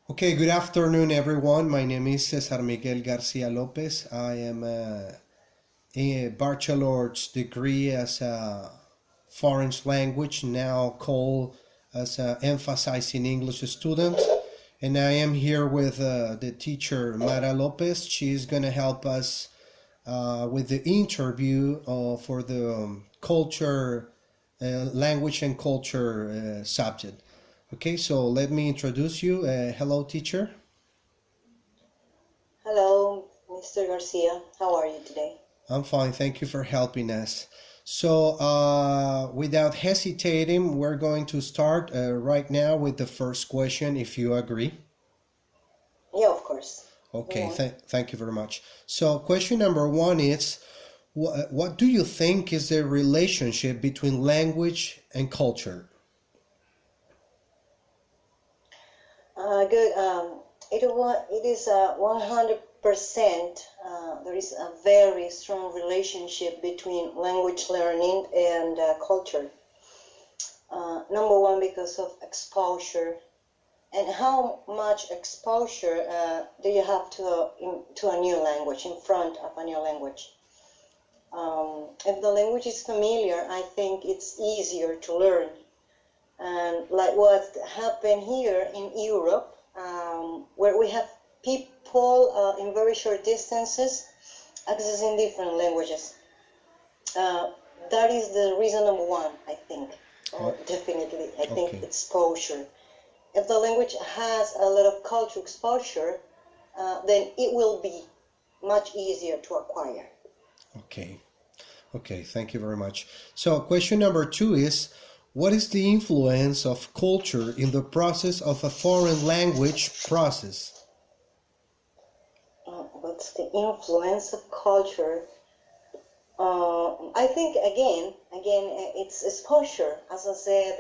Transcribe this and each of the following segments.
Okay, good afternoon, everyone. My name is Cesar Miguel Garcia Lopez. I am a bachelor's degree as a foreign language, now called as a emphasizing English student. And I am here with the teacher Mara Lopez. She's going to help us with the interview for the culture, language and culture subject. Okay, so let me introduce you. Hello, teacher. Hello, Mr. Garcia. How are you today? I'm fine. Thank you for helping us. So, without hesitating, we're going to start right now with the first question, if you agree. Yeah, of course. Go Okay, on. thank you very much. So, question number one is, what do you think is the relationship between language and culture? Good. It is 100%. There is a very strong relationship between language learning and culture. Number one, because of exposure. And how much exposure do you have to a new language, in front of a new language? If the language is familiar, I think it's easier to learn. And like what happened here in Europe, where we have people in very short distances accessing different languages. Uh, that is the reason number one, I think. Oh, Definitely, I think okay, exposure. If the language has a lot of cultural exposure, then it will be much easier to acquire. okay, okay. Thank you very much. So, question number two is, what is the influence of culture in the process of a foreign language process? What's the influence of culture? I think it's exposure. As I said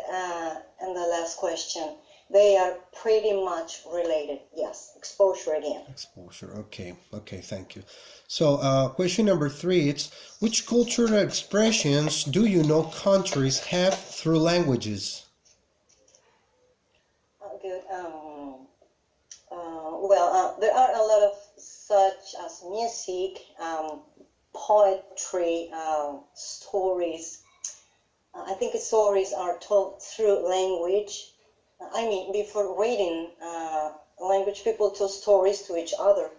in the last question, they are pretty much related. Yes, exposure again. Exposure. Okay, okay. Thank you. So, question number three, it's which cultural expressions do you know countries have through languages? Good. There are a lot of such as music, poetry, stories. I think stories are told through language. I mean, before reading language, people tell stories to each other,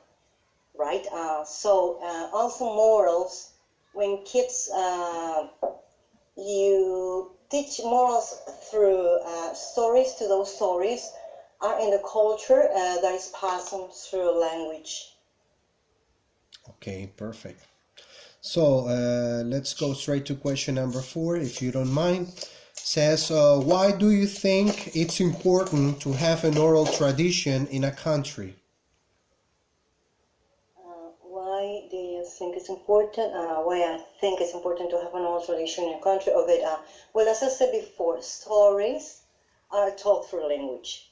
right? Also morals. When kids, you teach morals through stories. To those stories are in the culture that is passed on through language. Okay, perfect. So, let's go straight to question number four, if you don't mind. Says, why do you think it's important to have an oral tradition in a country? Why do you think it's important? Why I think it's important to have an oral tradition in a country of it? Well, as I said before, stories are told through language.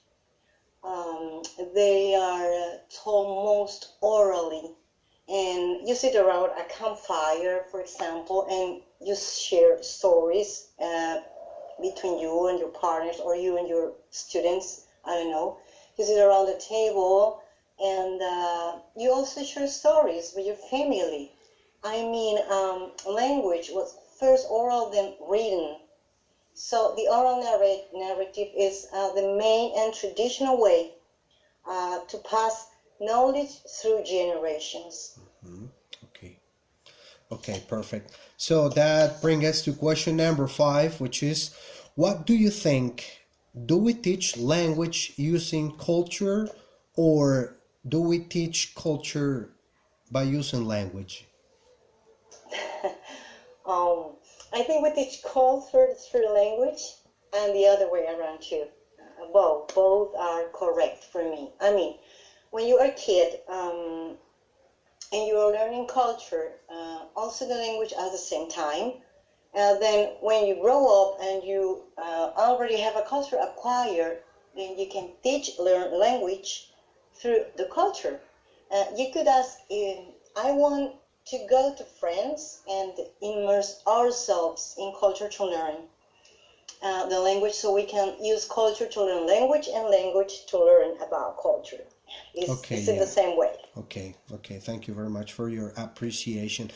They are told most orally, and you sit around a campfire, for example, and you share stories between you and your partners, or you and your students. I don't know. You sit around the table, and you also share stories with your family. I mean, language was first oral, then written. So the oral narrative is the main and traditional way to pass knowledge through generations. Mhm. Okay. Okay, perfect. So that brings us to question number five, which is, what do you think? Do we teach language using culture, or do we teach culture by using language? um, I think we teach culture through language and the other way around too. Both are correct for me. I mean, when you are a kid, and you are learning culture, also the language at the same time. Then when you grow up and you already have a culture acquired, then you can learn language through the culture. You could ask, I want to go to France and immerse ourselves in culture to learn. the language, so we can use culture to learn language and language to learn about culture. It's in the same way. Okay. Thank you very much for your appreciation.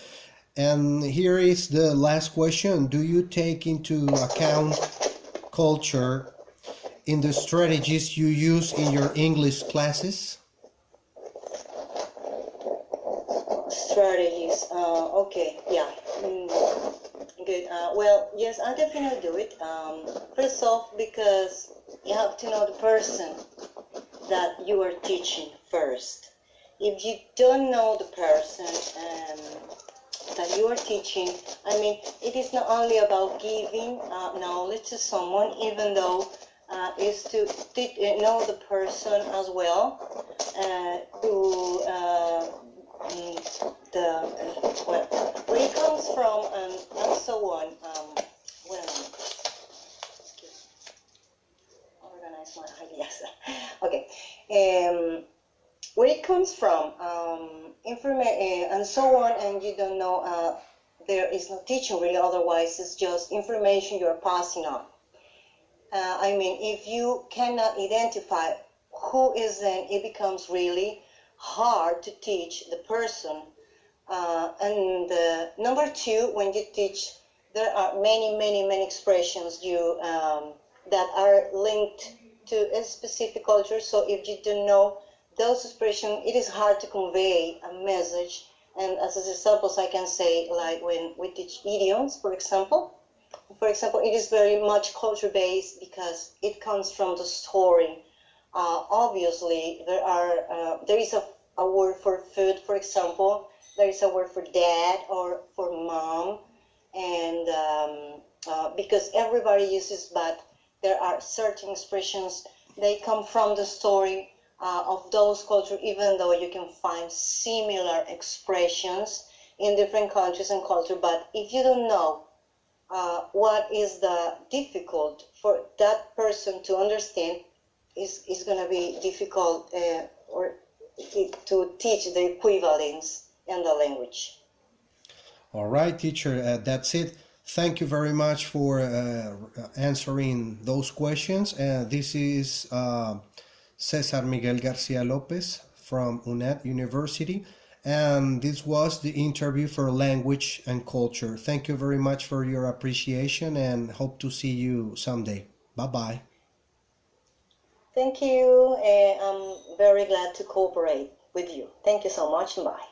And here is the last question. Do you take into account culture in the strategies you use in your English classes? Strategies. Okay. Yeah. Good. Well, yes, I definitely do it. First off, because you have to know the person that you are teaching first. If you don't know the person that you are teaching, I mean, it is not only about giving knowledge to someone, even though is to know the person as well, where it comes from, and so on. Well, organize my ideas. Okay. Where it comes from, information and so on, and you don't know, there is no teaching really, otherwise it's just information you're passing on. I mean, if you cannot identify who is, then it becomes really hard to teach the person. And number two, when you teach, there are many expressions that are linked to a specific culture. So if you don't know those expressions, it is hard to convey a message. And as examples, I can say, like when we teach idioms, for example, it is very much culture-based because it comes from the story. Obviously, there is a word for food, for example. There is a word for dad or for mom, and because everybody uses, but there are certain expressions, they come from the story of those cultures, even though you can find similar expressions in different countries and culture. But if you don't know what is the difficult for that person to understand, is going to be difficult to teach the equivalence in the language. All right, teacher, that's it. Thank you very much for answering those questions. This is Cesar Miguel Garcia Lopez from UNED University, and this was the interview for Language and Culture. Thank you very much for your appreciation, and hope to see you someday. Bye-bye. Thank you, and I'm very glad to cooperate with you. Thank you so much, and bye.